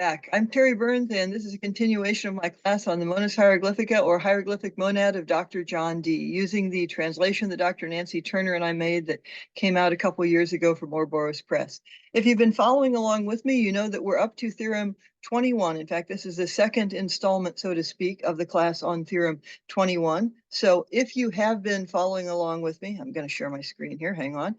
Back. I'm Terry Burns, and this is a continuation of my class on the Monas Hieroglyphica or Hieroglyphic Monad of Dr. John Dee, using the translation that Dr. Nancy Turner and I made that came out a couple years ago from Ouroboros Press. If you've been following along with me, you know that we're up to Theorem 21. In fact, this is the second installment, so to speak, of the class on Theorem 21. So if you have been following along with me, I'm going to share my screen here. Hang on.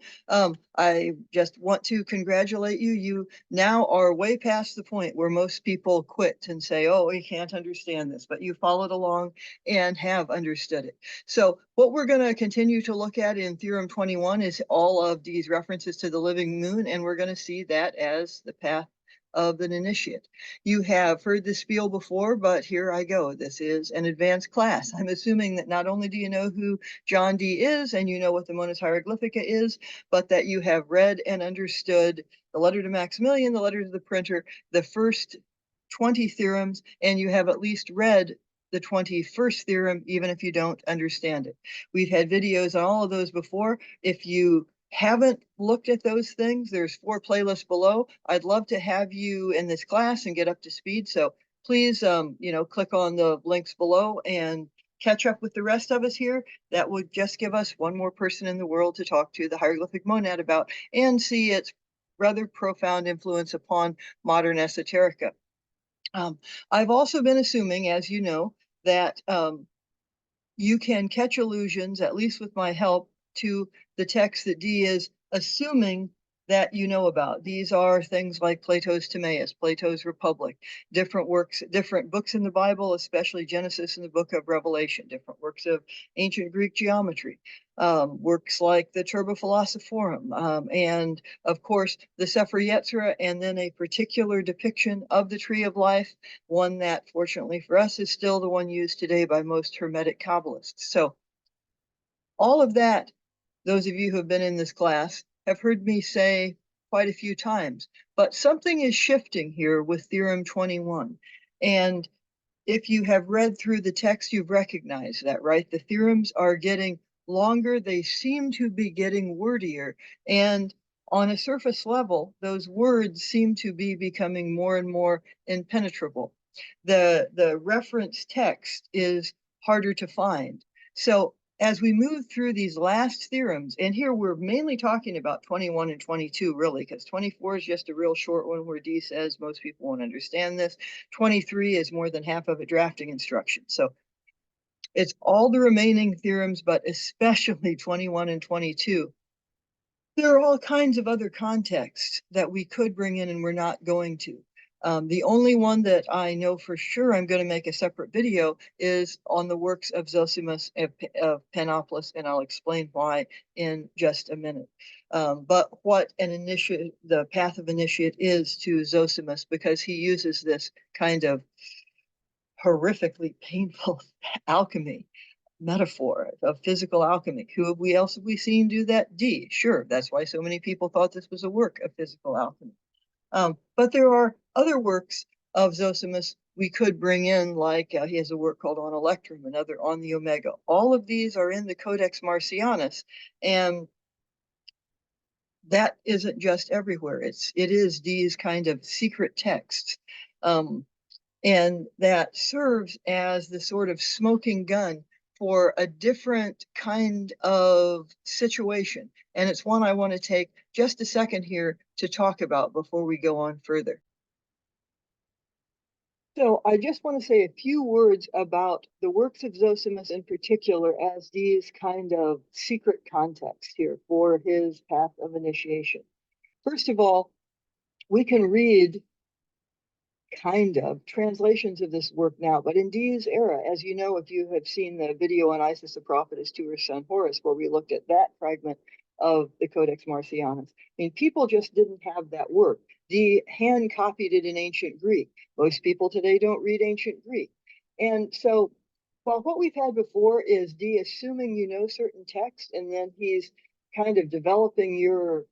I just want to congratulate you. You now are way past the point where most people quit and say, oh, we can't understand this, but you followed along and have understood it. So what we're going to continue to look at in Theorem 21 is all of these references to the living moon, and we're going to see that as the path of an initiate. You have heard this spiel before, but here I go. This is an advanced class. I'm assuming that not only do you know who John Dee is and you know what the Monas Hieroglyphica is, but that you have read and understood the letter to Maximilian, the letter to the printer, the first 20 theorems, and you have at least read the 21st theorem, even if you don't understand it. We've had videos on all of those before. If you haven't looked at those things, there's 4 playlists below. I'd love to have you in this class and get up to speed. So please, click on the links below and catch up with the rest of us here. That would just give us one more person in the world to talk to the hieroglyphic monad about and see its rather profound influence upon modern esoterica. I've also been assuming, as you know, that you can catch allusions, at least with my help, to the text that Dee is assuming that you know about. These are things like Plato's Timaeus, Plato's Republic, different works, different books in the Bible, especially Genesis and the book of Revelation, different works of ancient Greek geometry, works like the Turba Philosophorum, and of course the Sefer Yetzirah, and then a particular depiction of the Tree of Life, one that fortunately for us is still the one used today by most Hermetic Kabbalists. So all of that, those of you who have been in this class have heard me say quite a few times, but something is shifting here with Theorem 21. And if you have read through the text, you've recognized that, right? The theorems are getting longer. They seem to be getting wordier. And on a surface level, those words seem to be becoming more and more impenetrable. The reference text is harder to find. So as we move through these last theorems, and here we're mainly talking about 21 and 22, really, because 24 is just a real short one where Dee says most people won't understand this. 23 is more than half of a drafting instruction. So it's all the remaining theorems, but especially 21 and 22. There are all kinds of other contexts that we could bring in, and we're not going to. The only one that I know for sure I'm going to make a separate video is on the works of Zosimus of Panopolis, and I'll explain why in just a minute. But what an initiate, the path of initiate is to Zosimus, because he uses this kind of horrifically painful alchemy metaphor of physical alchemy. Who else have we seen do that? Dee. Sure, that's why so many people thought this was a work of physical alchemy. But there are other works of Zosimus we could bring in, like he has a work called On Electrum, another on the Omega. All of these are in the Codex Marcianus, and that isn't just everywhere. It is Dee's kind of secret text, and that serves as the sort of smoking gun for a different kind of situation. And it's one I want to take just a second here to talk about before we go on further. So I just want to say a few words about the works of Zosimus in particular as Dee's kind of secret context here for his path of initiation. First of all, we can read kind of translations of this work now, but in Dee's era, as you know, if you have seen the video on Isis the prophetess to her son Horus, where we looked at that fragment of the Codex Marcianus, I mean, people just didn't have that work. Dee hand copied it in ancient Greek. Most people today don't read ancient Greek. And so while what we've had before is Dee assuming you know certain text, and then he's kind of developing your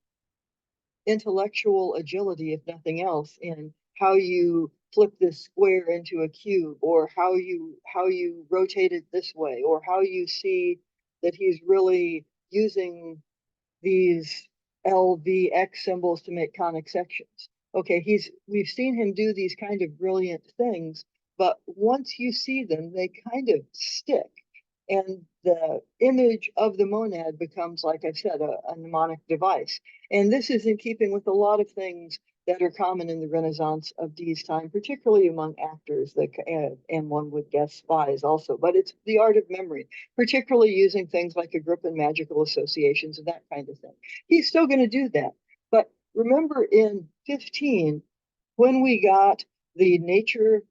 intellectual agility, if nothing else, in how you flip this square into a cube, or how you rotate it this way, or how you see that he's really using these LVX symbols to make conic sections. Okay, we've seen him do these kind of brilliant things, but once you see them, they kind of stick. And the image of the monad becomes, like I said, a mnemonic device. And this is in keeping with a lot of things that are common in the Renaissance of Dee's time, particularly among actors, and one would guess spies also. But it's the art of memory, particularly using things like Agrippan magical associations and that kind of thing. He's still going to do that. But remember in 15, when we got the nature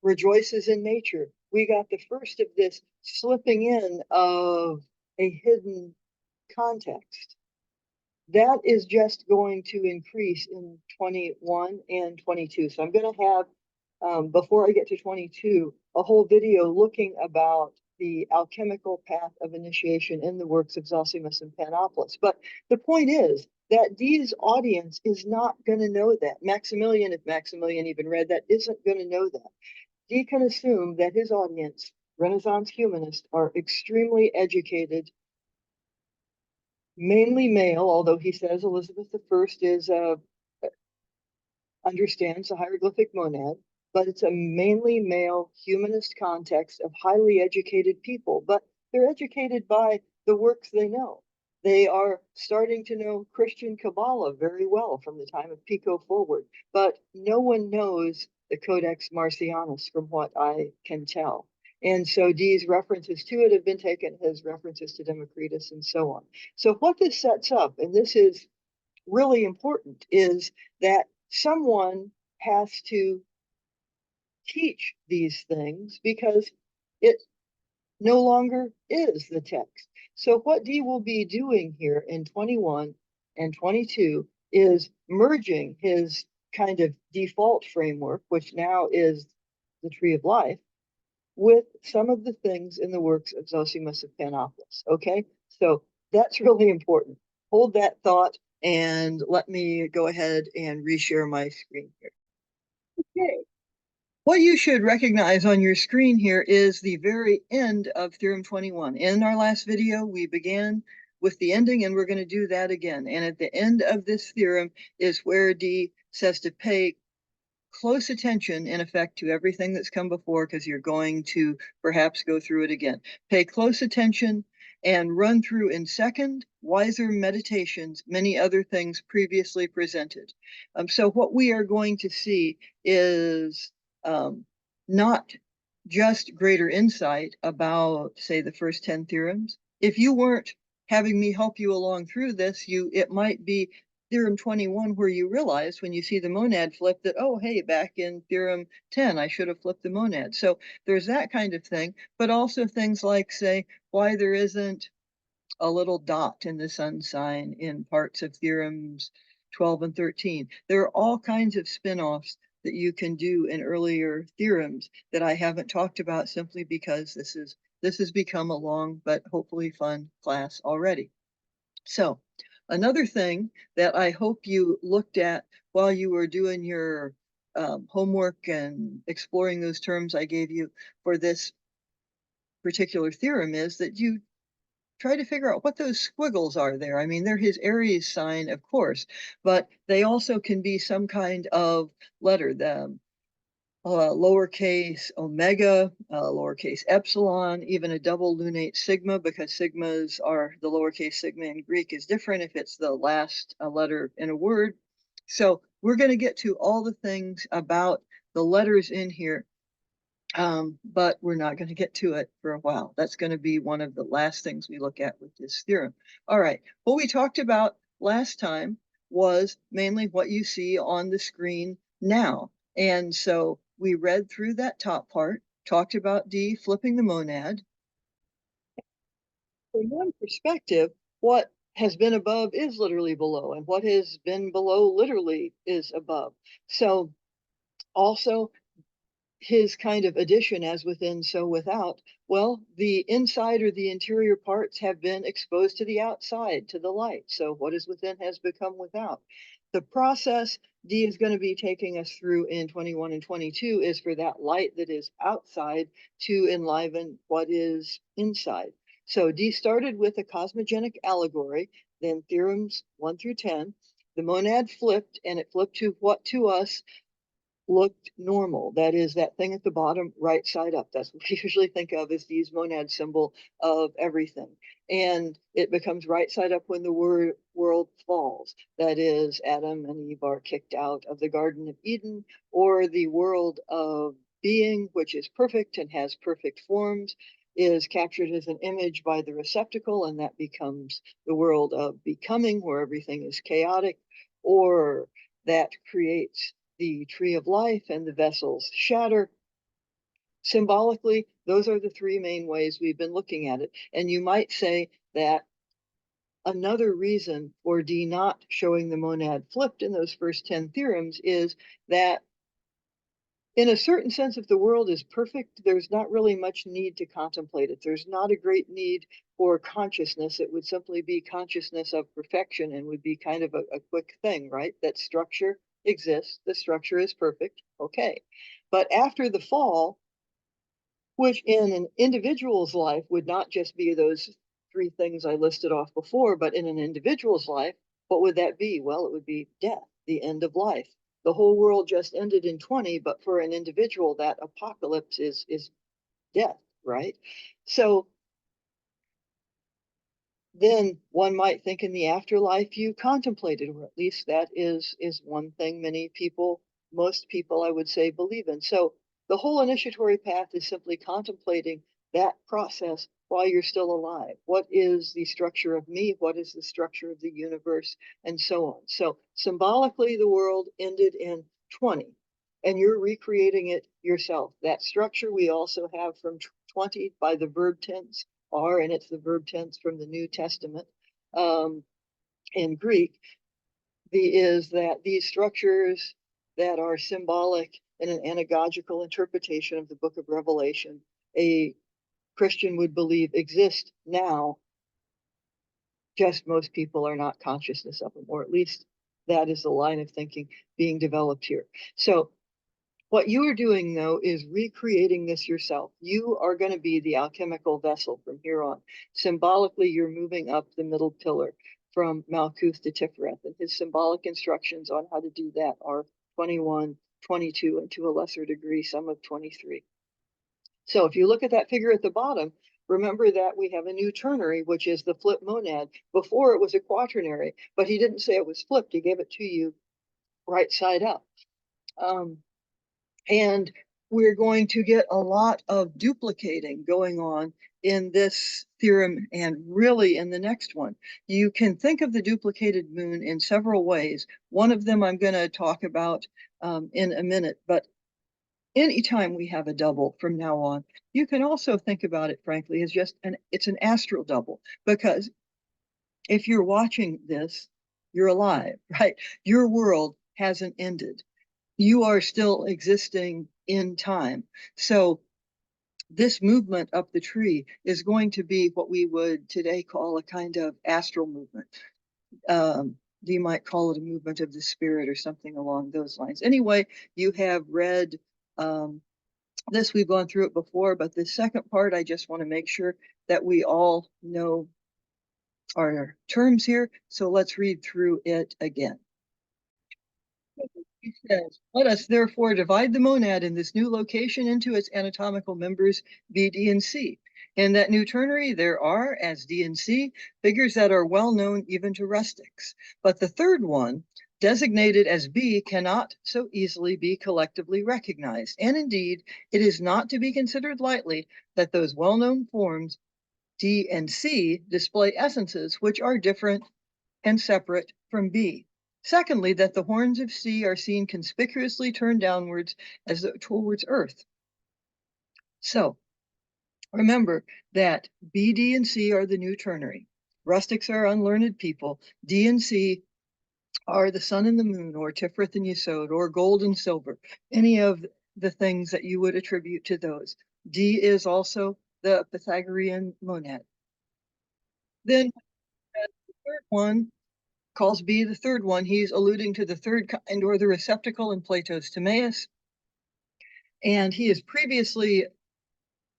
rejoices in nature, we got the first of this slipping in of a hidden context. That is just going to increase in 21 and 22. So I'm going to have, before I get to 22, a whole video looking about the alchemical path of initiation in the works of Zosimus and Panoply. But the point is that Dee's audience is not going to know that. Maximilian, if Maximilian even read that, isn't going to know that. Dee can assume that his audience, Renaissance humanists, are extremely educated, mainly male, although he says Elizabeth I is understands the hieroglyphic monad, but it's a mainly male humanist context of highly educated people. But they're educated by the works they know. They are starting to know Christian Kabbalah very well from the time of Pico forward, but no one knows the Codex Marcianus from what I can tell. And so Dee's references to it have been taken as references to Democritus and so on. So what this sets up, and this is really important, is that someone has to teach these things because it no longer is the text. So what Dee will be doing here in 21 and 22 is merging his kind of default framework, which now is the Tree of Life, with some of the things in the works of Zosimus of Panoply. Okay, so that's really important. Hold that thought and let me go ahead and reshare my screen here. Okay. What you should recognize on your screen here is the very end of Theorem 21. In our last video, we began with the ending, and we're going to do that again. And at the end of this theorem is where Dee says to pay close attention, in effect, to everything that's come before, because you're going to perhaps go through it again. Pay close attention and run through in second, wiser meditations, many other things previously presented. So what we are going to see is not just greater insight about, say, the first 10 theorems. If you weren't having me help you along through this, it might be Theorem 21 where you realize when you see the monad flip that, oh, hey, back in Theorem 10, I should have flipped the monad. So there's that kind of thing, but also things like, say, why there isn't a little dot in the sun sign in parts of Theorems 12 and 13. There are all kinds of spin-offs that you can do in earlier theorems that I haven't talked about simply because this has become a long but hopefully fun class already. So another thing that I hope you looked at while you were doing your homework and exploring those terms I gave you for this particular theorem is that you try to figure out what those squiggles are there. I mean, they're his Aries sign, of course, but they also can be some kind of letter. The lowercase omega, lowercase epsilon, even a double lunate sigma, because sigmas are the lowercase sigma in Greek is different if it's the last letter in a word. So we're going to get to all the things about the letters in here, but we're not going to get to it for a while. That's going to be one of the last things we look at with this theorem. All right, what we talked about last time was mainly what you see on the screen now. And so we read through that top part, talked about Dee flipping the monad. From one perspective, what has been above is literally below, and what has been below literally is above. So also his kind of addition, as within, so without, well, the inside or the interior parts have been exposed to the outside, to the light. So what is within has become without. The process Dee is going to be taking us through in 21 and 22 is for that light that is outside to enliven what is inside. So Dee started with a cosmogenic allegory, then theorems 1 through 10. The monad flipped, and it flipped to what to us looked normal. That is that thing at the bottom, right side up. That's what we usually think of as the monad symbol of everything. And it becomes right side up when the world falls. That is, Adam and Eve are kicked out of the Garden of Eden, or the world of being, which is perfect and has perfect forms, is captured as an image by the receptacle, and that becomes the world of becoming, where everything is chaotic, or that creates the tree of life and the vessels shatter. Symbolically, those are the three main ways we've been looking at it. And you might say that another reason for Dee not showing the monad flipped in those first 10 theorems is that in a certain sense, if the world is perfect, there's not really much need to contemplate it. There's not a great need for consciousness. It would simply be consciousness of perfection and would be kind of a quick thing, right? That structure exists, the structure is perfect, okay. But after the fall, which in an individual's life would not just be those three things I listed off before, but in an individual's life, what would that be? Well, it would be death, the end of life. The whole world just ended in 20, but for an individual, that apocalypse is death, right? So then one might think in the afterlife you contemplated, or at least that is one thing many people, most people I would say, believe in. So the whole initiatory path is simply contemplating that process while you're still alive. What is the structure of me? What is the structure of the universe? And so on. So symbolically, the world ended in 20, and you're recreating it yourself. That structure we also have from 20 by the verb tense are, and it's the verb tense from the New Testament in Greek, is that these structures that are symbolic in an anagogical interpretation of the book of Revelation, a Christian would believe exist now, just most people are not consciousness of them, or at least that is the line of thinking being developed here. So what you are doing, though, is recreating this yourself. You are going to be the alchemical vessel from here on. Symbolically, you're moving up the middle pillar from Malkuth to Tiferet. And his symbolic instructions on how to do that are 21, 22, and to a lesser degree, some of 23. So if you look at that figure at the bottom, remember that we have a new ternary, which is the flip monad. Before it was a quaternary, but he didn't say it was flipped. He gave it to you right side up. And we're going to get a lot of duplicating going on in this theorem and really in the next one. You can think of the duplicated moon in several ways. One of them I'm going to talk about in a minute, but anytime we have a double from now on, you can also think about it, frankly, as just it's an astral double, because if you're watching this, you're alive, right? Your world hasn't ended. You are still existing in time. So this movement up the tree is going to be what we would today call a kind of astral movement. You might call it a movement of the spirit or something along those lines. Anyway, you have read this, we've gone through it before, but the second part, I just want to make sure that we all know our terms here. So let's read through it again. He says, let us therefore divide the monad in this new location into its anatomical members B, D, and C. In that new ternary, there are, as D and C, figures that are well known even to rustics. But the third one, designated as B, cannot so easily be collectively recognized. And indeed, it is not to be considered lightly that those well-known forms, D and C, display essences which are different and separate from B. Secondly, that the horns of C are seen conspicuously turned downwards as though towards earth. So remember that B, D, and C are the new ternary. Rustics are unlearned people. D and C are the sun and the moon, or Tiferet and Yesod, or gold and silver, any of the things that you would attribute to those. D is also the Pythagorean monad. Then the third one calls B the third one. He's alluding to the third kind, or the receptacle in Plato's Timaeus. And he is previously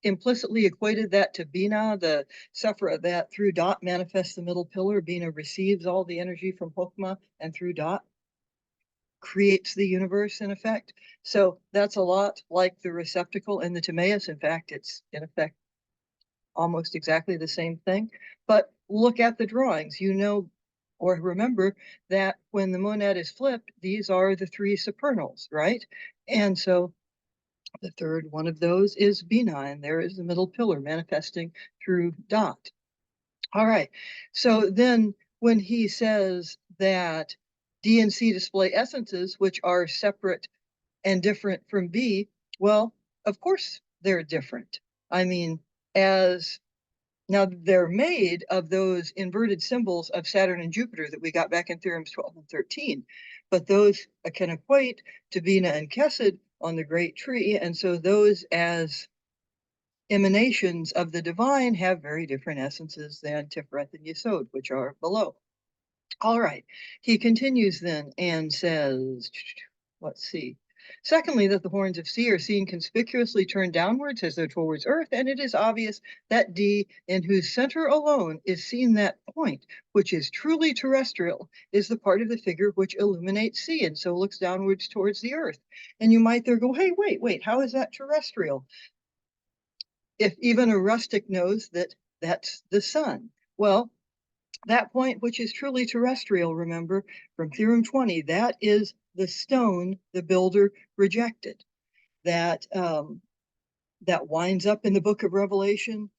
implicitly equated that to Bina, the sufferer that through Dot manifests the middle pillar. Bina receives all the energy from Hokmah and through Dot creates the universe in effect. So that's a lot like the receptacle in the Timaeus. In fact, it's in effect almost exactly the same thing. But look at the drawings, you know, or remember that when the monad is flipped, these are the three supernals, right? And so the third one of those is Bina, and there is the middle pillar manifesting through Dot. All right. So then when he says that D and C display essences, which are separate and different from B, well, of course they're different. I mean, as now they're made of those inverted symbols of Saturn and Jupiter that we got back in Theorems 12 and 13, but those can equate to Bina and Kesed on the Great Tree, and so those as emanations of the divine have very different essences than Tiferet and Yesod, which are below. All right, he continues then and says, let's see. Secondly, that the horns of C are seen conspicuously turned downwards as though towards earth, and it is obvious that D, in whose center alone is seen that point, which is truly terrestrial, is the part of the figure which illuminates C, and so looks downwards towards the earth. And you might there go, hey, wait, how is that terrestrial? If even a rustic knows that that's the sun. Well, that point which is truly terrestrial, remember, from Theorem 20, that is the stone the builder rejected. That that winds up in the book of Revelation,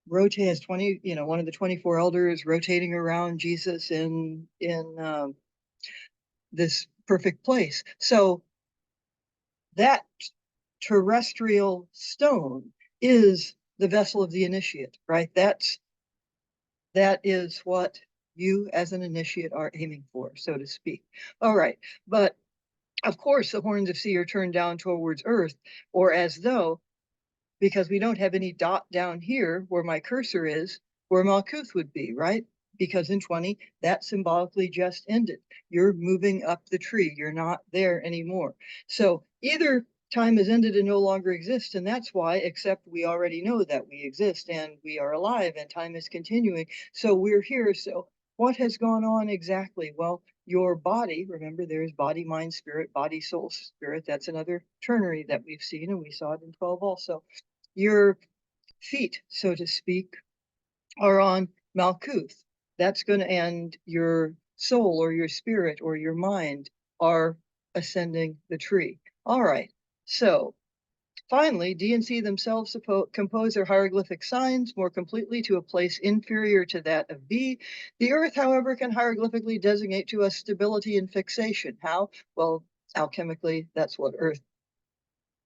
rotate as 20, you know, one of the 24 elders rotating around Jesus in this perfect place. So that terrestrial stone is the vessel of the initiate, right? That is what you as an initiate are aiming for, so to speak. All right, but of course the horns of C are turned down towards earth, or as though, because we don't have any dot down here where my cursor is, where Malkuth would be, right? Because in 20, that symbolically just ended. You're moving up the tree. You're not there anymore. So either time has ended and no longer exists, and that's why, except we already know that we exist and we are alive and time is continuing. So we're here. So what has gone on exactly? Well, your body, remember there's body, mind, spirit, body, soul, spirit. That's another ternary that we've seen, and we saw it in 12 also. Your feet, so to speak, are on Malkuth. That's going to end. Your soul or your spirit or your mind are ascending the tree. All right. So finally, D and C themselves compose their hieroglyphic signs more completely to a place inferior to that of B. The earth, however, can hieroglyphically designate to us stability and fixation. How? Well, alchemically, that's what earth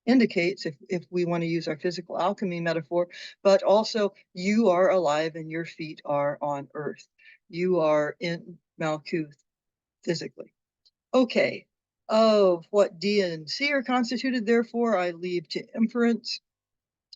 indicates, if we want to use our physical alchemy metaphor, but also you are alive and your feet are on earth. You are in Malkuth physically. Okay, of what D and C are constituted, therefore, I leave to inference.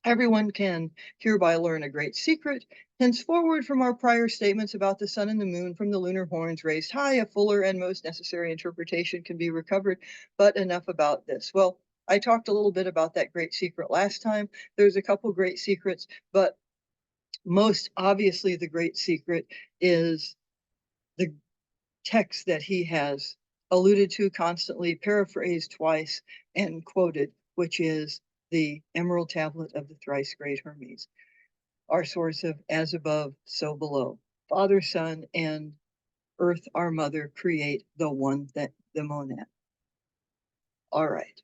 Everyone can hereby learn a great secret. Henceforward, from our prior statements about the sun and the moon from the lunar horns raised high, a fuller and most necessary interpretation can be recovered. But enough about this. Well, I talked a little bit about that great secret last time. There's a couple great secrets, but most obviously the great secret is the text that he has alluded to constantly, paraphrased twice, and quoted, which is the Emerald Tablet of the Thrice Great Hermes, our source of as above, so below. Father, Son, and Earth, our mother, create the one, that the monad. All right.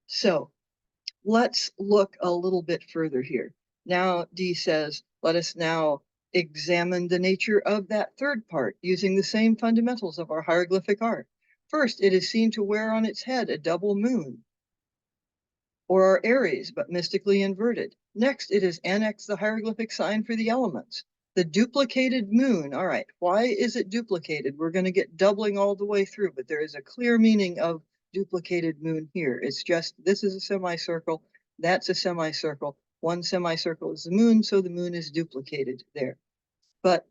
So let's look a little bit further here. Now, D says, let us now examine the nature of that third part using the same fundamentals of our hieroglyphic art. First, it is seen to wear on its head a double moon, or our Aries, but mystically inverted. Next, it is annexed the hieroglyphic sign for the elements. The duplicated moon. All right, why is it duplicated? We're going to get doubling all the way through, but there is a clear meaning of duplicated moon here. It's just, this is a semicircle, that's a semicircle. One semicircle is the moon, so the moon is duplicated there. But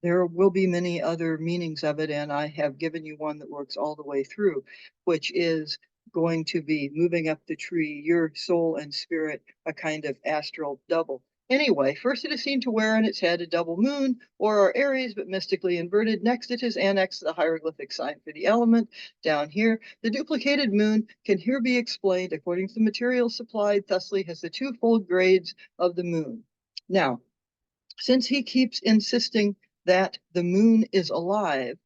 there will be many other meanings of it, and I have given you one that works all the way through, which is going to be moving up the tree, your soul and spirit, a kind of astral double. Anyway, first it is seen to wear on its head a double moon, or Aries, but mystically inverted. Next it is annexed the hieroglyphic sign for the element down here. The duplicated moon can here be explained according to the material supplied, thusly has the twofold grades of the moon. Now, since he keeps insisting that the moon is alive,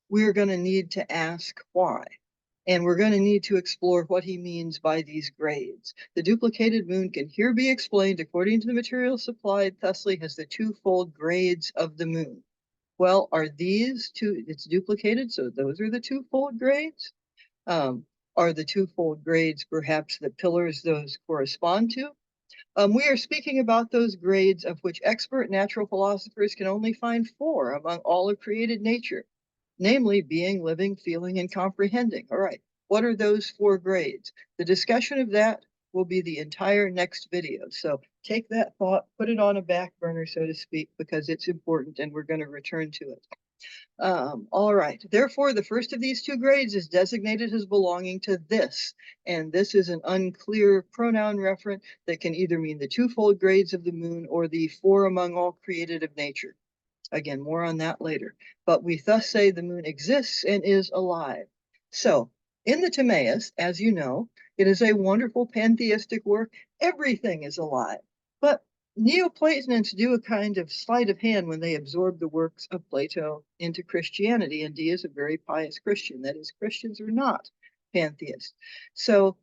we're going to need to ask why. And we're going to need to explore what he means by these grades. The duplicated moon can here be explained according to the material supplied, thusly has the twofold grades of the moon. Well, are these two, it's duplicated, so those are the twofold grades? Are the twofold grades perhaps the pillars those correspond to? We are speaking about those grades of which expert natural philosophers can only find 4 among all of created nature, namely being, living, feeling, and comprehending. All right, what are those 4 grades? The discussion of that will be the entire next video. So take that thought, put it on a back burner, so to speak, because it's important and we're going to return to it. All right, therefore, the first of these 2 grades is designated as belonging to this, and this is an unclear pronoun referent that can either mean the twofold grades of the moon or the 4 among all created of nature. Again, more on that later. But we thus say the moon exists and is alive. So, in the Timaeus, as you know, it is a wonderful pantheistic work. Everything is alive. But Neoplatonists do a kind of sleight of hand when they absorb the works of Plato into Christianity, and Dee is a very pious Christian. That is, Christians are not pantheists. So,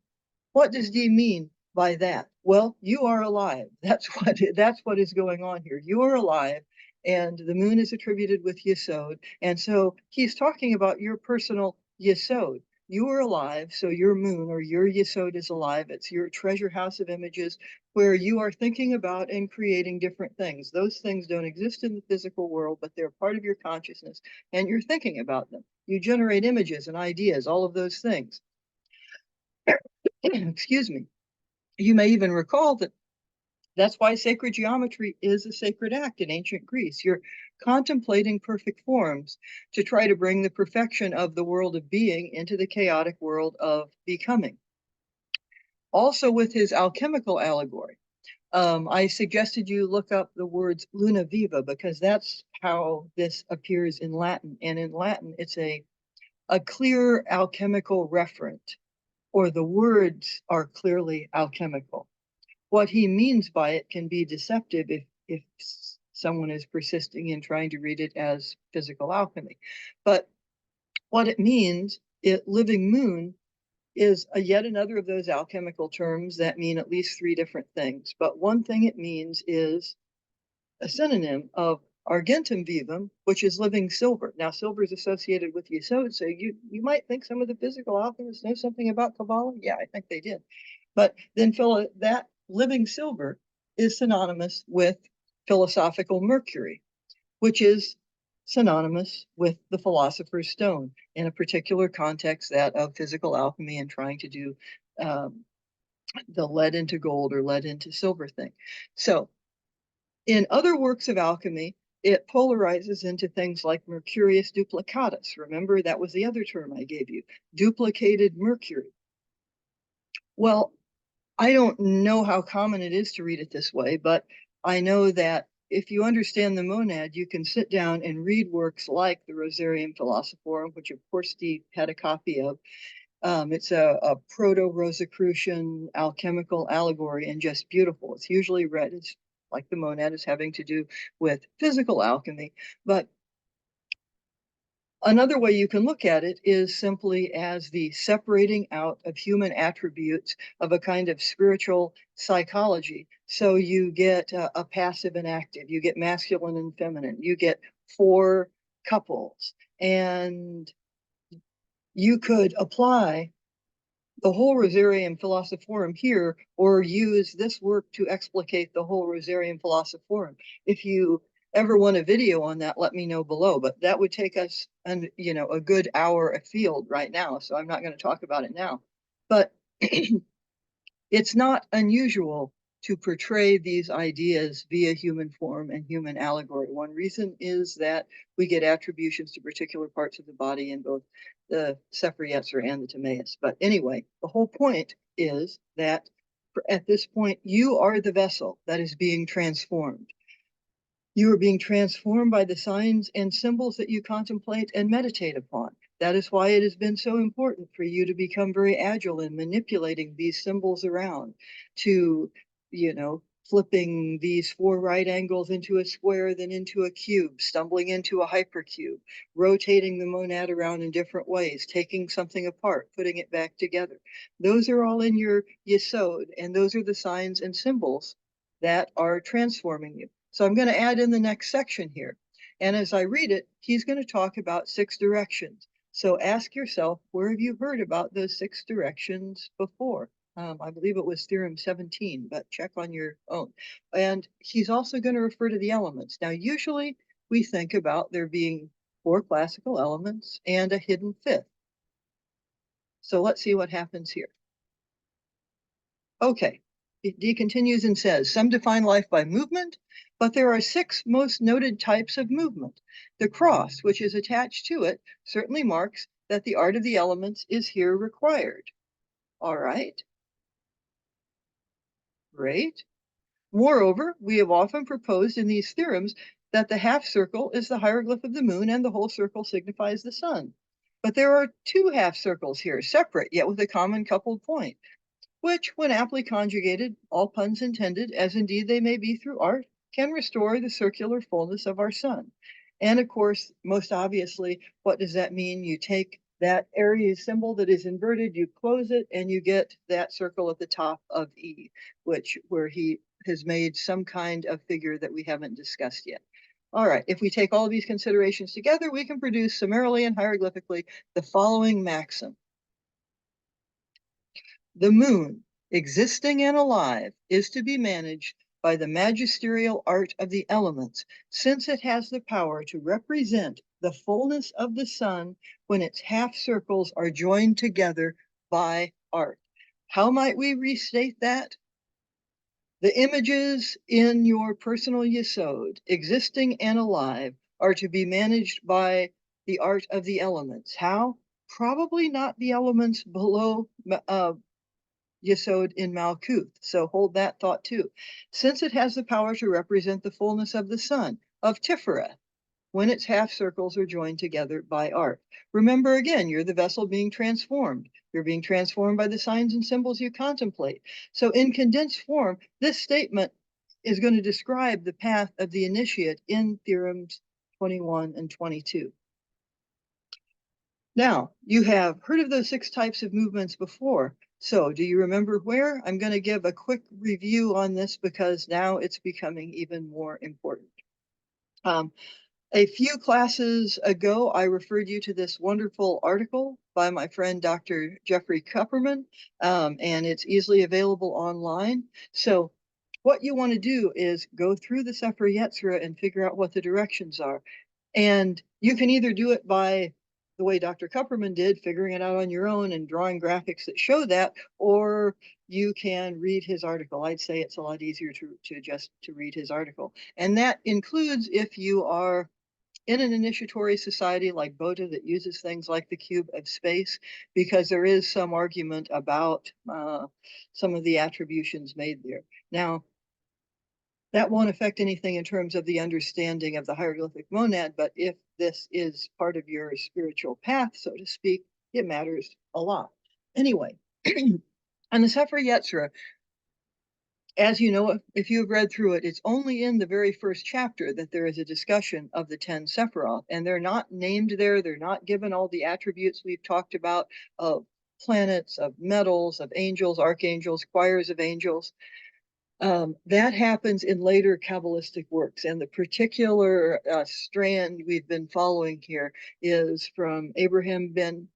what does Dee mean by that? Well, you are alive. That's what is going on here. You are alive, and the moon is attributed with Yesod, and so he's talking about your personal Yesod. You are alive, so your moon or your Yesod is alive. It's your treasure house of images where you are thinking about and creating different things. Those things don't exist in the physical world, but they're part of your consciousness, and you're thinking about them. You generate images and ideas, all of those things. Excuse me. You may even recall that that's why sacred geometry is a sacred act in ancient Greece. You're contemplating perfect forms to try to bring the perfection of the world of being into the chaotic world of becoming. Also with his alchemical allegory, I suggested you look up the words luna viva because that's how this appears in Latin. And in Latin, it's a clear alchemical referent, or the words are clearly alchemical. What he means by it can be deceptive if someone is persisting in trying to read it as physical alchemy. But what it means, living moon, is yet another of those alchemical terms that mean at least 3 different things. But one thing it means is a synonym of argentum vivum, which is living silver. Now, silver is associated with Yesod, so you might think some of the physical alchemists know something about Kabbalah. Yeah, I think they did. But then that living silver is synonymous with philosophical mercury, which is synonymous with the philosopher's stone in a particular context, that of physical alchemy and trying to do the lead into gold or lead into silver thing. So in other works of alchemy, it polarizes into things like mercurius duplicatus. Remember, that was the other term I gave you, duplicated mercury. Well, I don't know how common it is to read it this way, but I know that if you understand the monad, you can sit down and read works like the Rosarium Philosophorum, which of course Steve had a copy of. It's a proto-Rosicrucian alchemical allegory and just beautiful. It's usually read as like the monad is having to do with physical alchemy, but another way you can look at it is simply as the separating out of human attributes of a kind of spiritual psychology. So you get a passive and active, you get masculine and feminine, you get 4 couples, and you could apply the whole Rosarium Philosophorum here, or use this work to explicate the whole Rosarium Philosophorum. If you ever want a video on that, let me know below, but that would take us a good hour afield right now, so I'm not going to talk about it now. But it's not unusual to portray these ideas via human form and human allegory. One reason is that we get attributions to particular parts of the body in both the Sefer Yetzirah and the Timaeus. But anyway, the whole point is that at this point, you are the vessel that is being transformed. You are being transformed by the signs and symbols that you contemplate and meditate upon. That is why it has been so important for you to become very agile in manipulating these symbols around, to, flipping these 4 right angles into a square, then into a cube, stumbling into a hypercube, rotating the monad around in different ways, taking something apart, putting it back together. Those are all in your yesod, and those are the signs and symbols that are transforming you. So I'm going to add in the next section here. And as I read it, he's going to talk about 6 directions. So ask yourself, where have you heard about those 6 directions before? I believe it was Theorem 17, but check on your own. And he's also going to refer to the elements. Now, usually we think about there being 4 classical elements and a hidden 5th. So let's see what happens here. Okay, Dee continues and says, some define life by movement, but there are 6 most noted types of movement. The cross, which is attached to it, certainly marks that the art of the elements is here required. All right. Great. Moreover, we have often proposed in these theorems that the half circle is the hieroglyph of the moon and the whole circle signifies the sun. But there are 2 half circles here, separate, yet with a common coupled point, which, when aptly conjugated, all puns intended, as indeed they may be through art, can restore the circular fullness of our sun. And of course, most obviously, what does that mean? You take that Aries symbol that is inverted, you close it, and you get that circle at the top of E, where he has made some kind of figure that we haven't discussed yet. All right, if we take all of these considerations together, we can produce summarily and hieroglyphically the following maxim. The moon, existing and alive, is to be managed by the magisterial art of the elements, since it has the power to represent the fullness of the sun when its half circles are joined together by art. How might we restate that? The images in your personal yesod, existing and alive, are to be managed by the art of the elements. How? Probably not the elements below Yesod in Malkuth. So hold that thought too. Since it has the power to represent the fullness of the sun, of Tiferet, when its half circles are joined together by art. Remember again, you're the vessel being transformed. You're being transformed by the signs and symbols you contemplate. So in condensed form, this statement is going to describe the path of the initiate in Theorems 21 and 22. Now, you have heard of those 6 types of movements before. So do you remember where? I'm going to give a quick review on this because now it's becoming even more important. A few classes ago, I referred you to this wonderful article by my friend, Dr. Jeffrey Kupperman, and it's easily available online. So what you want to do is go through the Sefer Yetzirah and figure out what the directions are. And you can either do it by the way Dr. Kupperman did, figuring it out on your own and drawing graphics that show that, or you can read his article. I'd say it's a lot easier to read his article. And that includes if you are in an initiatory society like Bota that uses things like the cube of space, because there is some argument about some of the attributions made there. Now, that won't affect anything in terms of the understanding of the hieroglyphic monad, but if this is part of your spiritual path, so to speak, it matters a lot. Anyway, on the Sefer Yetzirah, as you know, if you've read through it, it's only in the very first chapter that there is a discussion of the 10 Sephiroth, and they're not named there. They're not given all the attributes we've talked about of planets, of metals, of angels, archangels, choirs of angels. That happens in later Kabbalistic works, and the particular strand we've been following here is from Abraham ben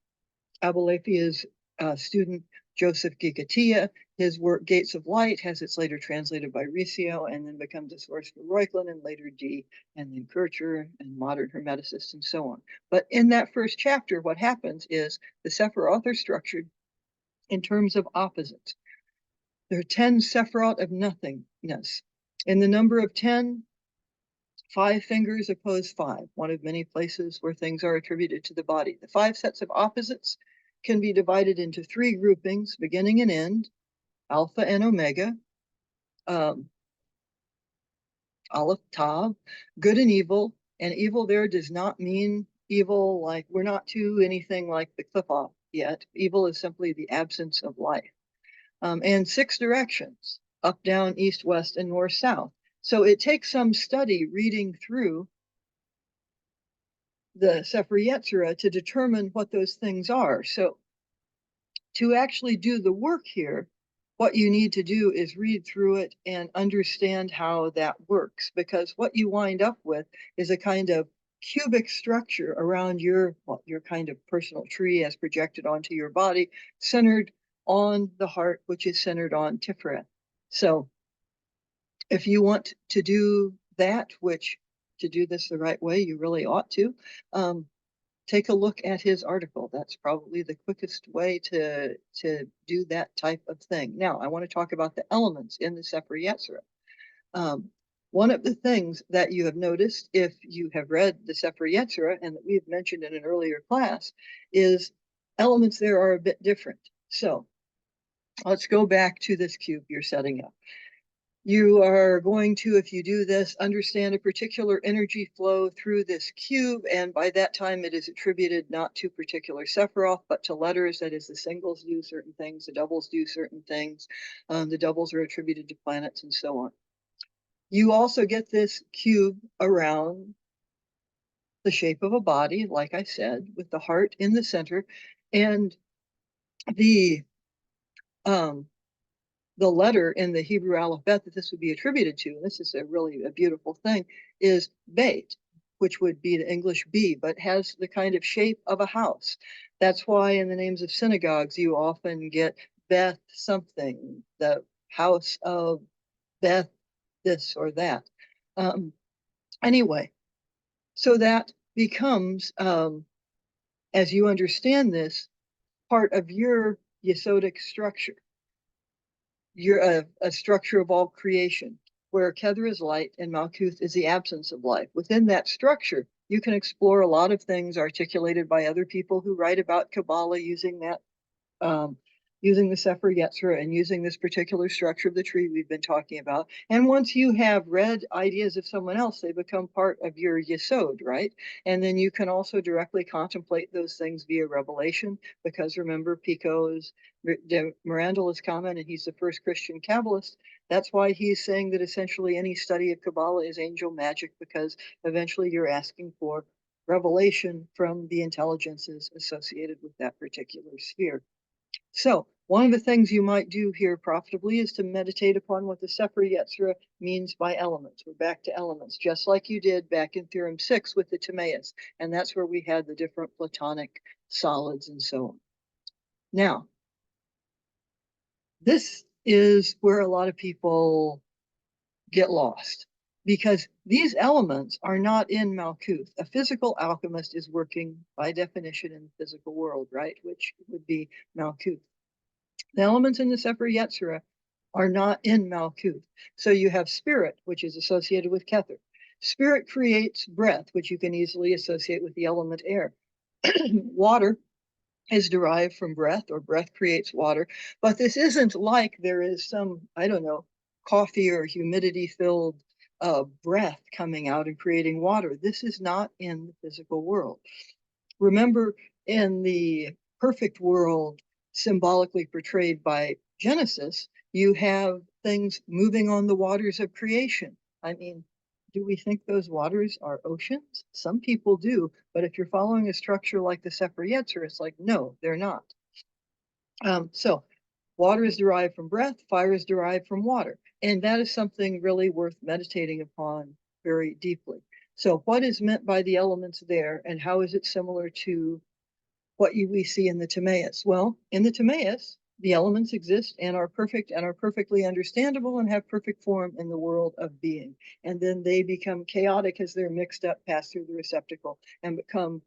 Abulefia's student Joseph Gigatia. His work Gates of Light has its later translated by Riccio and then becomes a source for Reuchlin and later Dee and then Kircher and modern Hermeticists and so on. But in that first chapter, what happens is the Sephiroth are structured in terms of opposites. There are 10 Sephirot of nothingness. In the number of 10, 5 fingers oppose 5, one of many places where things are attributed to the body. The 5 sets of opposites can be divided into 3 groupings, beginning and end, alpha and omega, aleph, tav, good and evil there does not mean evil like we're not to anything like the cliff off yet. Evil is simply the absence of life. And 6 directions, up, down, east, west, and north, south. So it takes some study reading through the Sefer Yetzirah to determine what those things are. So to actually do the work here, what you need to do is read through it and understand how that works, because what you wind up with is a kind of cubic structure around your kind of personal tree as projected onto your body, centered on the heart, which is centered on Tiferet. So if you want to do that, which to do this the right way, you really ought to, take a look at his article. That's probably the quickest way to do that type of thing. Now, I want to talk about the elements in the Sefer Yetzirah. One of the things that you have noticed if you have read the Sefer Yetzirah, and that we've mentioned in an earlier class, is elements there are a bit different. So let's go back to this cube you're setting up. You are going to, if you do this, understand a particular energy flow through this cube, and by that time it is attributed not to particular Sephiroth, but to letters. That is, the singles do certain things, the doubles do certain things, the doubles are attributed to planets, and so on. You also get this cube around the shape of a body, like I said, with the heart in the center, and the letter in the Hebrew alphabet that this would be attributed to, and this is really a beautiful thing, is Beit, which would be the English B, but has the kind of shape of a house. That's why in the names of synagogues, you often get Beth something, the house of Beth this or that. Anyway, so that becomes, as you understand this, part of your Yesodic structure. You're a structure of all creation, where Kether is light and Malkuth is the absence of life. Within that structure, you can explore a lot of things articulated by other people who write about Kabbalah using that, using the Sefer Yetzirah and using this particular structure of the tree we've been talking about. And once you have read ideas of someone else, they become part of your Yesod, right? And then you can also directly contemplate those things via revelation, because remember, Pico's Mirandel is common, and he's the first Christian Kabbalist. That's why he's saying that essentially any study of Kabbalah is angel magic, because eventually you're asking for revelation from the intelligences associated with that particular sphere. So one of the things you might do here profitably is to meditate upon what the Sefer Yetzirah means by elements. We're back to elements, just like you did back in Theorem 6 with the Timaeus, and that's where we had the different Platonic solids and so on. Now, this is where a lot of people get lost, because these elements are not in Malkuth. A physical alchemist is working by definition in the physical world, right? Which would be Malkuth. The elements in the Sefer Yetzirah are not in Malkuth. So you have spirit, which is associated with Kether. Spirit creates breath, which you can easily associate with the element air. Water is derived from breath, or breath creates water. But this isn't like there is some, I don't know, coffee or humidity filled breath coming out and creating water. This is not in the physical world. Remember, in the perfect world symbolically portrayed by Genesis, you have things moving on the waters of creation. I mean, do we think those waters are oceans? Some people do, but if you're following a structure like the Sefer Yetzirah, it's like, no, they're not. So water is derived from breath, fire is derived from water. And that is something really worth meditating upon very deeply. So what is meant by the elements there, and how is it similar to what we see in the Timaeus? Well, in the Timaeus, the elements exist and are perfect and are perfectly understandable and have perfect form in the world of being. And then they become chaotic as they're mixed up, pass through the receptacle, and become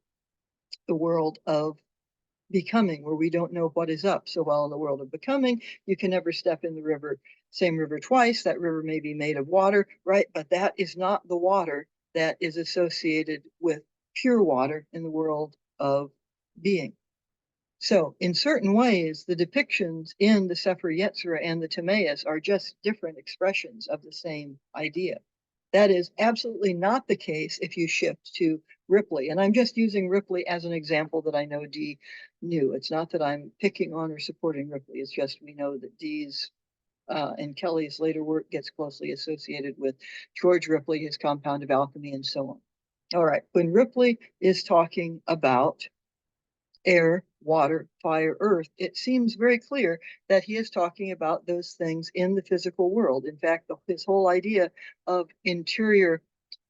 the world of becoming, where we don't know what is up. So while in the world of becoming, you can never step in the river, same river twice. That river may be made of water, right? But that is not the water that is associated with pure water in the world of being. So in certain ways, the depictions in the Sefer Yetzirah and the Timaeus are just different expressions of the same idea. That is absolutely not the case if you shift to Ripley. And I'm just using Ripley as an example that I know Dee knew. It's not that I'm picking on or supporting Ripley. It's just we know that Dee's and Kelly's later work gets closely associated with George Ripley, his Compound of Alchemy, and so on. All right, when Ripley is talking about air, water, fire, earth, it seems very clear that he is talking about those things in the physical world. In fact, his whole idea of interior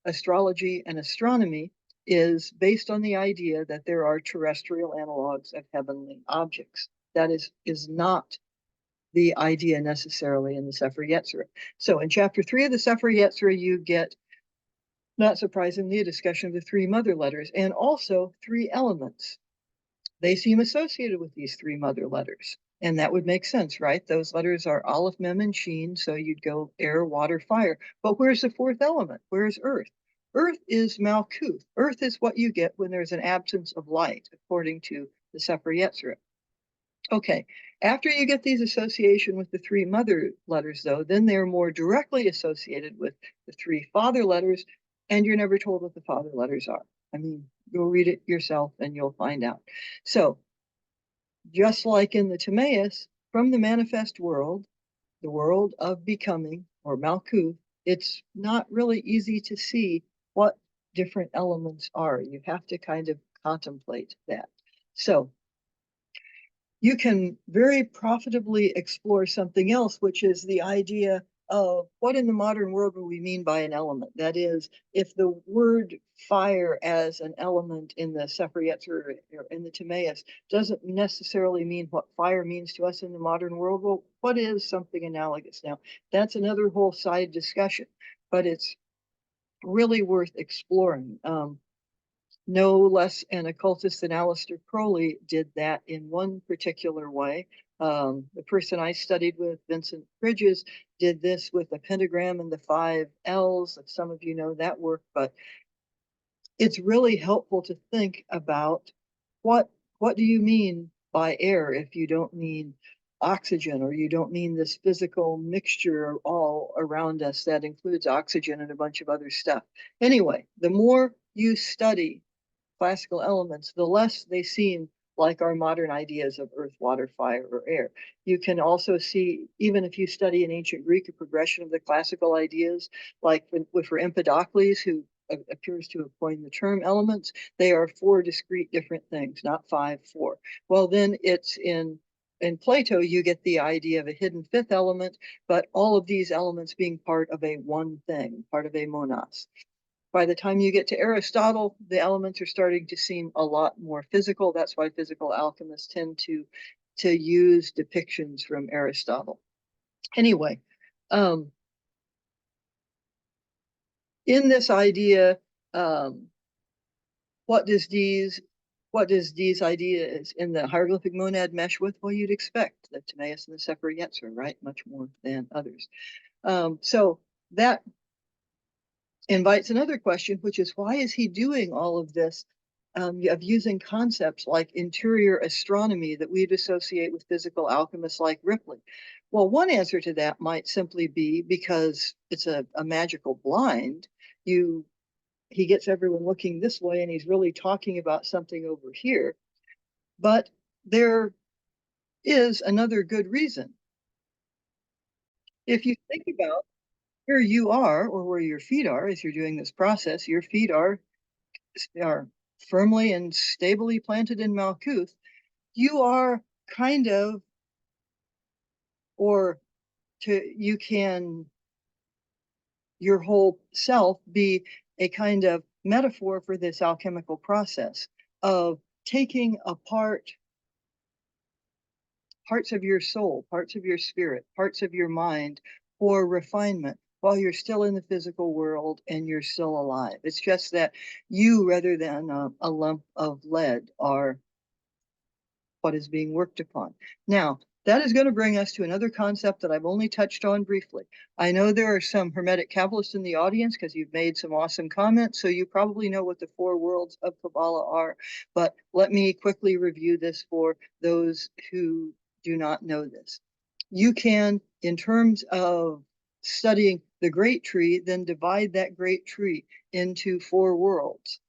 astrology and astronomy is based on the idea that there are terrestrial analogs of heavenly objects. That is not the idea necessarily in the Sefer Yetzirah. So in chapter 3 of the Sefer Yetzirah, you get, not surprisingly, a discussion of the three mother letters and also three elements. They seem associated with these three mother letters. And that would make sense, right? Those letters are Aleph, Mem, and Sheen, so you'd go air, water, fire. But where's the fourth element? Where's earth? Earth is Malkuth. Earth is what you get when there's an absence of light, according to the Sefer Yetzirah. Okay, after you get these association with the three mother letters, though, then they're more directly associated with the three father letters, and you're never told what the father letters are. I mean, go read it yourself and you'll find out. So, just like in the Timaeus, from the manifest world, the world of becoming, or Malkuth, it's not really easy to see what different elements are. You have to kind of contemplate that. So, you can very profitably explore something else, which is the idea of what in the modern world do we mean by an element? That is, if the word fire as an element in the Sefer Yetzirah or in the Timaeus doesn't necessarily mean what fire means to us in the modern world, well, what is something analogous? Now, that's another whole side discussion, but it's really worth exploring. No less an occultist than Aleister Crowley did that in one particular way. The person I studied with, Vincent Bridges, did this with the pentagram and the 5 L's. Some of you know that work, but it's really helpful to think about what do you mean by air if you don't mean oxygen, or you don't mean this physical mixture all around us that includes oxygen and a bunch of other stuff. Anyway, the more you study classical elements, the less they seem like our modern ideas of earth, water, fire, or air. You can also see, even if you study in ancient Greek, a progression of the classical ideas, like for Empedocles, who appears to have coined the term elements, they are 4 discrete different things, not 5, 4. Well, then it's in Plato, you get the idea of a hidden 5th element, but all of these elements being part of a one thing, part of a monas. By the time you get to Aristotle, the elements are starting to seem a lot more physical. That's why physical alchemists tend to use depictions from Aristotle. Anyway, in this idea, what does Dee's idea is in the hieroglyphic monad mesh with? Well, you'd expect the Timaeus and the Sefer Yetzirah, right? Much more than others. So that invites another question, which is, why is he doing all of this, of using concepts like interior astronomy that we'd associate with physical alchemists like Ripley? Well, one answer to that might simply be because it's a magical blind. He gets everyone looking this way, and he's really talking about something over here. But there is another good reason. If you think about where you are, or where your feet are as you're doing this process, your feet are firmly and stably planted in Malkuth. You are kind of, you can, your whole self be a kind of metaphor for this alchemical process of taking apart parts of your soul, parts of your spirit, parts of your mind for refinement while you're still in the physical world and you're still alive. It's just that you, rather than a lump of lead, are what is being worked upon. Now, that is going to bring us to another concept that I've only touched on briefly. I know there are some Hermetic Kabbalists in the audience because you've made some awesome comments, so you probably know what the four worlds of Kabbalah are, but let me quickly review this for those who do not know this. You can, in terms of studying the great tree, then divide that great tree into four worlds.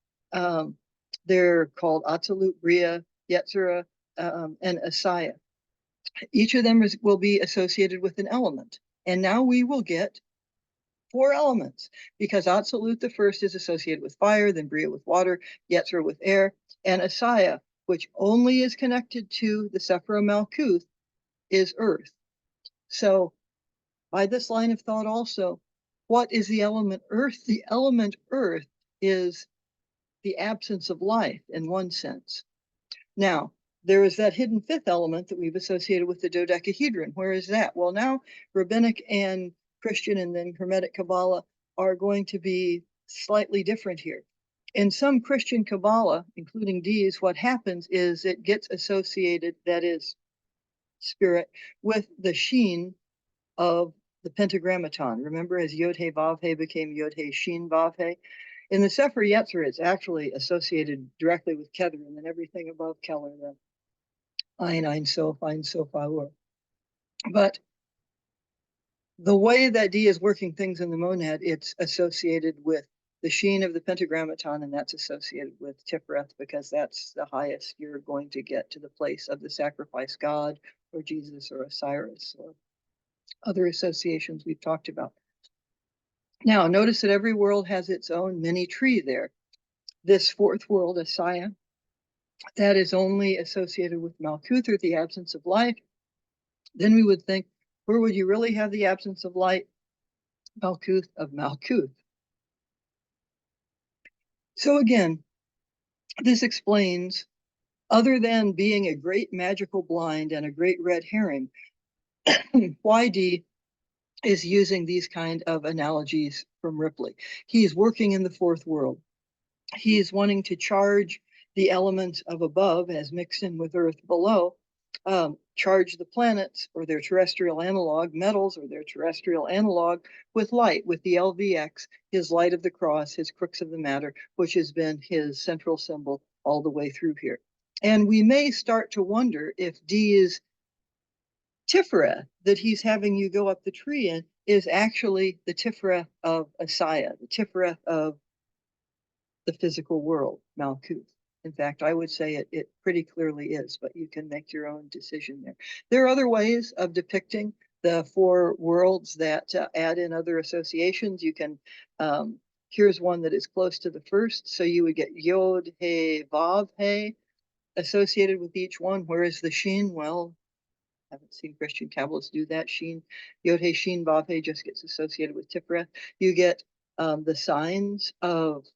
They're called Atzilut, Bria, Yetzirah, and Asaya. Each of them will be associated with an element. And now we will get four elements because Atzilut, the first, is associated with fire, then Bria with water, Yetzirah with air, and Asaya, which only is connected to the Sephira Malkuth, is earth. So by this line of thought also, what is the element earth? The element earth is the absence of life in one sense. Now, there is that hidden fifth element that we've associated with the dodecahedron. Where is that? Well, now rabbinic and Christian and then Hermetic Kabbalah are going to be slightly different here. In some Christian Kabbalah, including Dee's, what happens is it gets associated, that is spirit, with the sheen of the Pentagrammaton. Remember, as Yod He Vav He became Yod He Shin Vav He? In the Sefer Yetzirah, it's actually associated directly with Kether, and then everything above Keller, the Ein Sof, Ein Sof Aur. But the way that D is working things in the monad, it's associated with the sheen of the Pentagrammaton, and that's associated with Tiferet because that's the highest you're going to get to the place of the sacrifice god or Jesus or Osiris or other associations we've talked about. Now, notice that every world has its own mini tree there. This fourth world, Asaya, that is only associated with Malkuth, or the absence of life. Then we would think, where would you really have the absence of light? Malkuth of Malkuth. So again, this explains, other than being a great magical blind and a great red herring, why D is using these kind of analogies from Ripley. He's working in the fourth world. He's wanting to charge the elements of above as mixed in with earth below, charge the planets or their terrestrial analog, metals or their terrestrial analog, with light, with the LVX, his light of the cross, his crux of the matter, which has been his central symbol all the way through here. And we may start to wonder if D's Tiferet that he's having you go up the tree in is actually the Tiferet of Asaya, the Tiferet of the physical world, Malkuth. In fact, I would say it pretty clearly is, but you can make your own decision there. There are other ways of depicting the four worlds that add in other associations. You can, here's one that is close to the first. So you would get Yod, He, Vav, He associated with each one. Where is the Shin? Well, I haven't seen Christian Kabbalists do that. Shin, Yod, He, Shin, Vav, He just gets associated with Tiferet. You get the signs of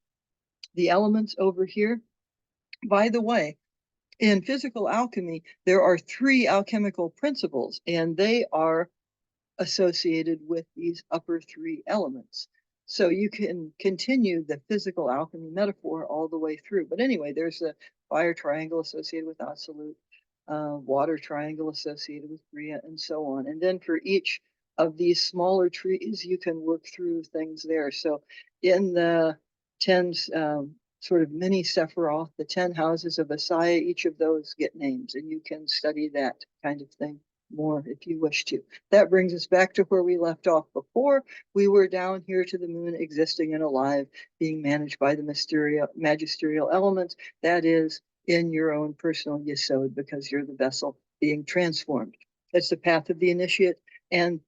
the elements over here. By the way, in physical alchemy, there are three alchemical principles, and they are associated with these upper three elements. So you can continue the physical alchemy metaphor all the way through. But anyway, there's a fire triangle associated with Atzilut, water triangle associated with Bria, and so on. And then for each of these smaller trees, you can work through things there. So in the 10 sort of mini Sephiroth, the 10 houses of Asaya, each of those get names, and you can study that kind of thing more if you wish to. That brings us back to where we left off before. We were down here to the moon, existing and alive, being managed by the magisterial elements. That is in your own personal yesod, because you're the vessel being transformed. It's the path of the initiate, and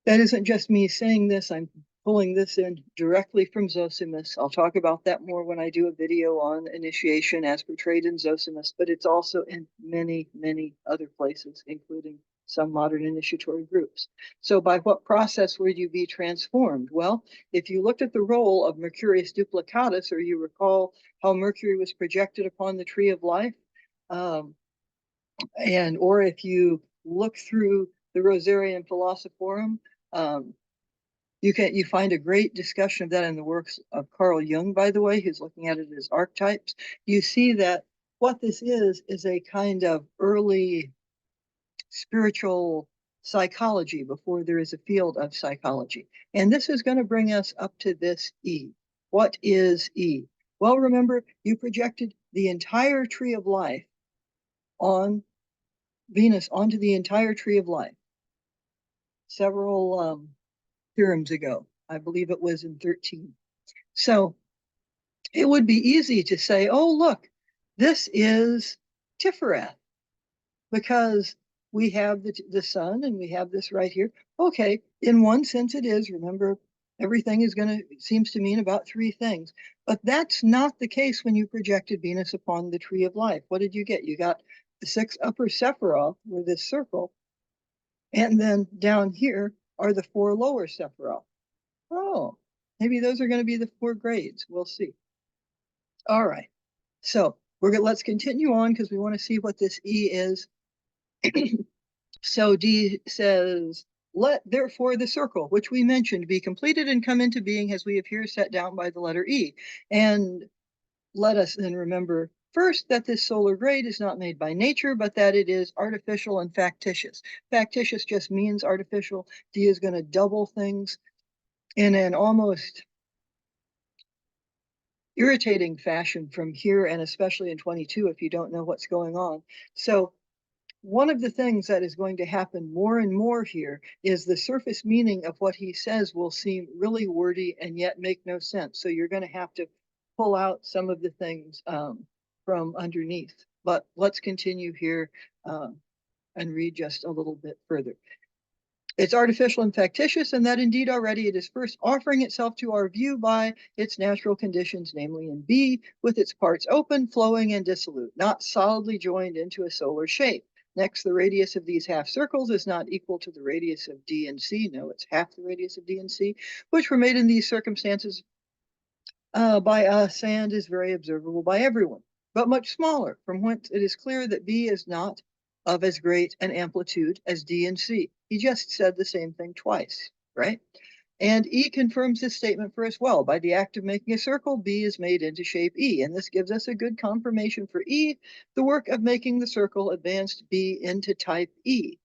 that isn't just me saying this. I'm pulling this in directly from Zosimus. I'll talk about that more when I do a video on initiation as portrayed in Zosimus, but it's also in many, many other places, including some modern initiatory groups. So by what process would you be transformed? Well, if you looked at the role of Mercurius duplicatus, or you recall how Mercury was projected upon the tree of life, or if you look through the Rosarian Philosophorum, you find a great discussion of that in the works of Carl Jung, by the way, who's looking at it as archetypes. You see that what this is a kind of early spiritual psychology before there is a field of psychology. And this is going to bring us up to this E. What is E? Well, remember, you projected the entire tree of life on Venus, onto the entire tree of life several theorems ago. I believe it was in 13. So it would be easy to say, oh, look, this is Tifereth, because we have the sun and we have this right here. Okay, in one sense it is. Remember, everything is going to, seems to mean about three things. But that's not the case when you projected Venus upon the tree of life. What did you get? You got the 6 upper Sephiroth with this circle. And then down here are the 4 lower Sephiroth. Oh, maybe those are going to be the 4 grades. We'll see. All right. So let's continue on because we want to see what this E is. So Dee says, let therefore the circle, which we mentioned, be completed and come into being as we have here set down by the letter E. And let us then remember first that this solar grade is not made by nature, but that it is artificial and factitious. Factitious just means artificial. Dee is going to double things in an almost irritating fashion from here, and especially in 22 if you don't know what's going on. So one of the things that is going to happen more and more here is the surface meaning of what he says will seem really wordy and yet make no sense. So you're going to have to pull out some of the things from underneath. But let's continue here and read just a little bit further. It's artificial and factitious, and that indeed already it is first offering itself to our view by its natural conditions, namely in B, with its parts open, flowing, and dissolute, not solidly joined into a solar shape. Next, the radius of these half circles is not equal to the radius of D and C. No, it's half the radius of D and C, which were made in these circumstances by us and is very observable by everyone, but much smaller, from whence it is clear that B is not of as great an amplitude as D and C. He just said the same thing twice, right? And E confirms this statement for us well. By the act of making a circle, B is made into shape E, and this gives us a good confirmation for E. The work of making the circle advanced B into type E.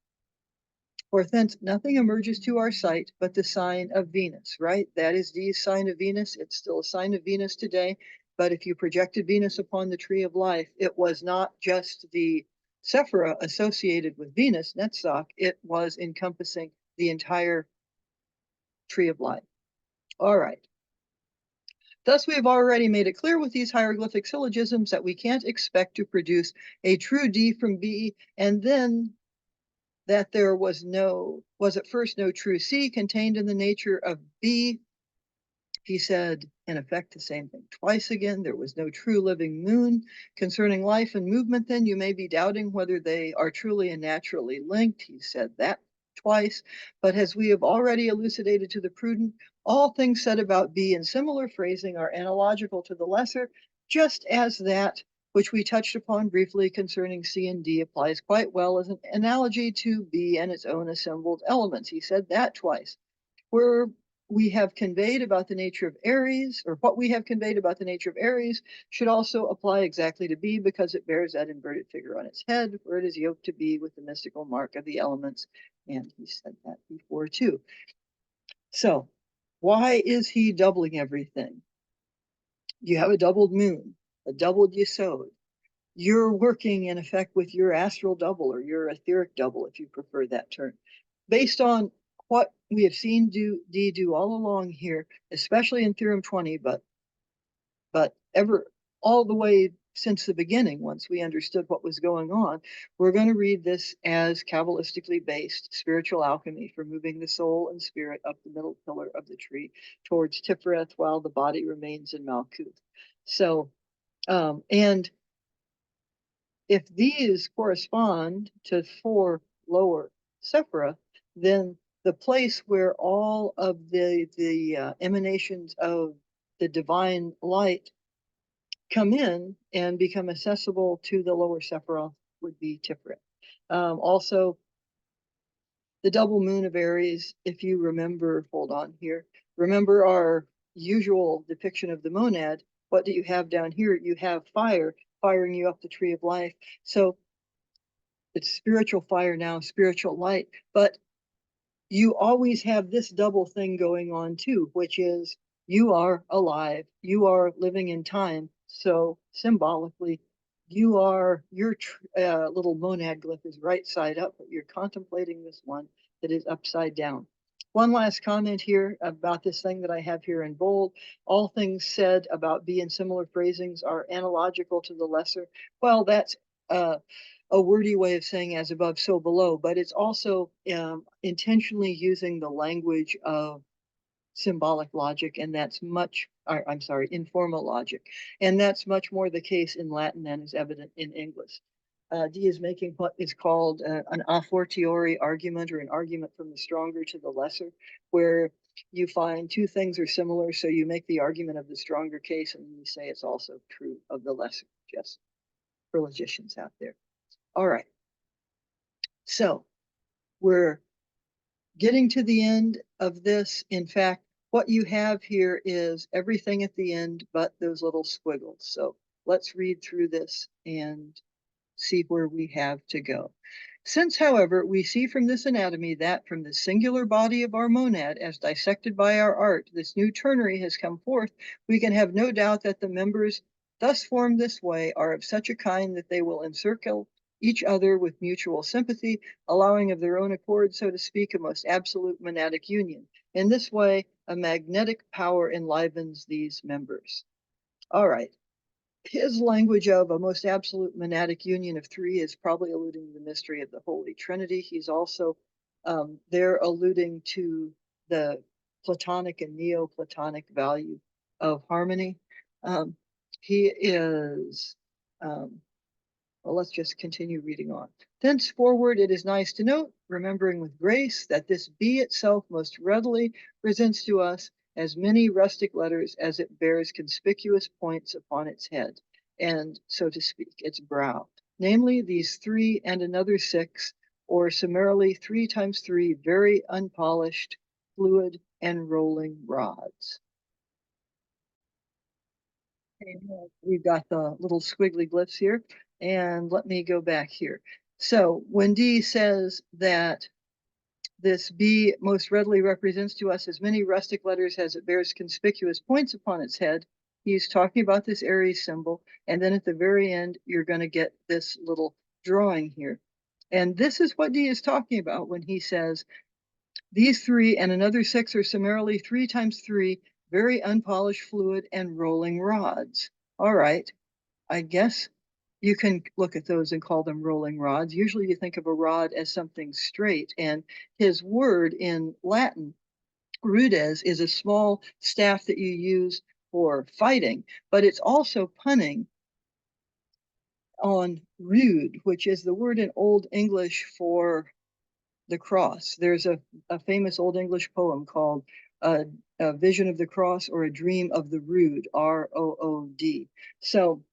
For thence nothing emerges to our sight but the sign of Venus, right? That is D's sign of Venus. It's still a sign of Venus today. But if you projected Venus upon the tree of life, it was not just the Sephira associated with Venus, Netzach, it was encompassing the entire tree of life. All right. Thus, we have already made it clear with these hieroglyphic syllogisms that we can't expect to produce a true D from B, and then that there was at first no true C contained in the nature of B. He said, in effect, the same thing twice again. There was no true living moon. Concerning life and movement, then, you may be doubting whether they are truly and naturally linked. He said that twice. But as we have already elucidated to the prudent, all things said about B in similar phrasing are analogical to the lesser, just as that which we touched upon briefly concerning C and D applies quite well as an analogy to B and its own assembled elements. He said that twice. Where we have conveyed about the nature of Aries, or what we have conveyed about the nature of Aries, should also apply exactly to B because it bears that inverted figure on its head, where it is yoked to B with the mystical mark of the elements. And he said that before too. So why is he doubling everything? You have a doubled moon, a doubled Yesod. You're working in effect with your astral double or your etheric double, if you prefer that term, based on what we have seen D do all along here, especially in Theorem 20, but ever all the way since the beginning, once we understood what was going on. We're going to read this as Kabbalistically based spiritual alchemy for moving the soul and spirit up the middle pillar of the tree towards Tifereth while the body remains in Malkuth. So, and if these correspond to 4 lower Sephira, then the place where all of the emanations of the divine light come in and become accessible to the lower Sephiroth would be Tiferet. Also, the double moon of Aries, if you remember, hold on here, remember our usual depiction of the monad. What do you have down here? You have fire firing you up the tree of life. So it's spiritual fire now, spiritual light, but you always have this double thing going on too, which is you are alive, you are living in time. So symbolically, your little monad glyph is right side up, but you're contemplating this one that is upside down. One last comment here about this thing that I have here in bold. All things said about be and similar phrasings are analogical to the lesser. Well, that's a wordy way of saying as above, so below, but it's also intentionally using the language of symbolic logic, and that's I'm sorry, informal logic. And that's much more the case in Latin than is evident in English. Dee is making what is called an a fortiori argument, or an argument from the stronger to the lesser, where you find two things are similar, so you make the argument of the stronger case, and you say it's also true of the lesser, just for logicians out there. All right. So we're getting to the end of this. In fact, what you have here is everything at the end but those little squiggles. So let's read through this and see where we have to go. Since, however, we see from this anatomy that from the singular body of our monad, as dissected by our art, this new ternary has come forth, we can have no doubt that the members thus formed this way are of such a kind that they will encircle each other with mutual sympathy, allowing of their own accord, so to speak, a most absolute monadic union. In this way, a magnetic power enlivens these members. All right. His language of a most absolute monadic union of three is probably alluding to the mystery of the Holy Trinity. He's also there alluding to the Platonic and Neoplatonic value of harmony. He is well, let's just continue reading on. Thenceforward, it is nice to note, remembering with grace, that this be itself most readily presents to us as many rustic letters as it bears conspicuous points upon its head, and, so to speak, its brow. Namely, these 3 and another 6, or summarily 3 times 3 very unpolished, fluid, and rolling rods. We've got the little squiggly glyphs here. And let me go back here. So when Dee says that this B most readily represents to us as many rustic letters as it bears conspicuous points upon its head, he's talking about this Aries symbol. And then at the very end, you're going to get this little drawing here. And this is what Dee is talking about when he says, these 3 and another 6 are summarily 3 times 3, very unpolished fluid and rolling rods. All right, I guess you can look at those and call them rolling rods. Usually you think of a rod as something straight, and his word in Latin, rudes, is a small staff that you use for fighting, but it's also punning on rude, which is the word in Old English for the cross. There's a famous Old English poem called a Vision of the Cross, or A Dream of the Rood, R-O-O-D. So,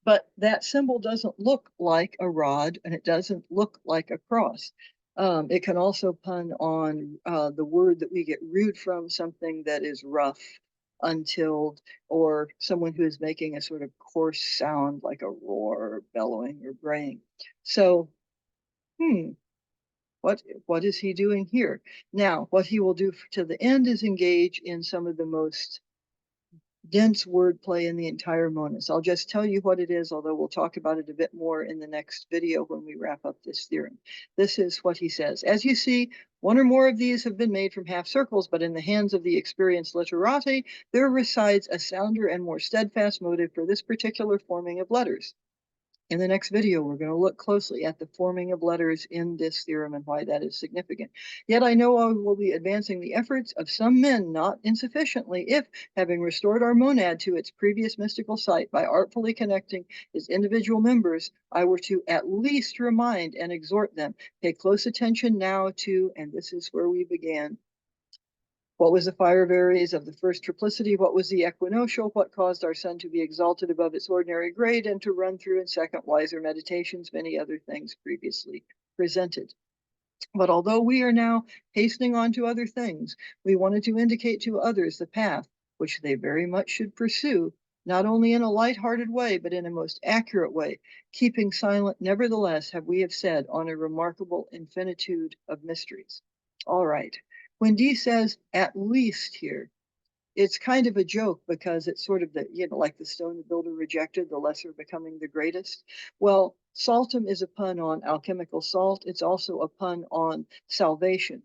but that symbol doesn't look like a rod, and it doesn't look like a cross. It can also pun on the word that we get rude from, something that is rough, untilled, or someone who is making a sort of coarse sound like a roar, or bellowing, or braying. So, what is he doing here? Now, what he will do to the end is engage in some of the most dense wordplay in the entire Monas. I'll just tell you what it is, although we'll talk about it a bit more in the next video when we wrap up this theorem. This is what he says. As you see, 1 or more of these have been made from half circles, but in the hands of the experienced literati, there resides a sounder and more steadfast motive for this particular forming of letters. In the next video, we're going to look closely at the forming of letters in this theorem and why that is significant. Yet I know I will be advancing the efforts of some men not insufficiently if, having restored our monad to its previous mystical site by artfully connecting its individual members, I were to at least remind and exhort them, pay close attention now to, and this is where we began, what was the fire of Aries of the first triplicity? What was the equinoctial? What caused our sun to be exalted above its ordinary grade and to run through in second wiser meditations many other things previously presented? But although we are now hastening on to other things, we wanted to indicate to others the path which they very much should pursue, not only in a light-hearted way, but in a most accurate way, keeping silent, nevertheless, we have said, on a remarkable infinitude of mysteries. All right. When Dee says at least here, it's kind of a joke because it's sort of the, like the stone the builder rejected, the lesser becoming the greatest. Well, saltum is a pun on alchemical salt. It's also a pun on salvation.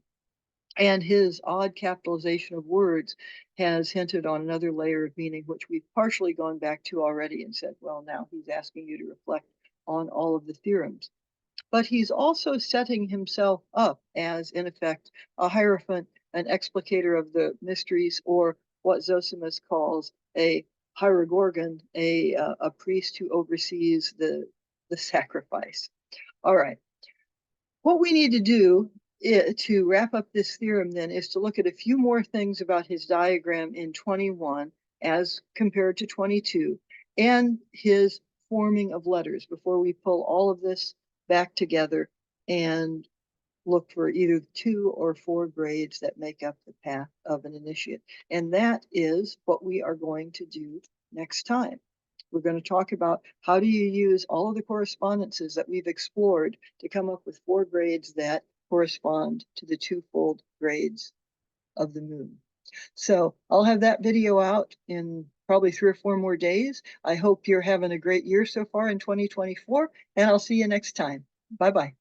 And his odd capitalization of words has hinted on another layer of meaning, which we've partially gone back to already and said, well, now he's asking you to reflect on all of the theorems. But he's also setting himself up as, in effect, a hierophant, an explicator of the mysteries, or what Zosimus calls a hierogorgon, a priest who oversees the sacrifice. All right. What we need to do to wrap up this theorem then is to look at a few more things about his diagram in 21 as compared to 22 and his forming of letters before we pull all of this back together and look for either 2 or 4 grades that make up the path of an initiate. And that is what we are going to do next time. We're going to talk about how do you use all of the correspondences that we've explored to come up with 4 grades that correspond to the twofold grades of the moon. So I'll have that video out in probably 3 or 4 more days. I hope you're having a great year so far in 2024, and I'll see you next time. Bye-bye.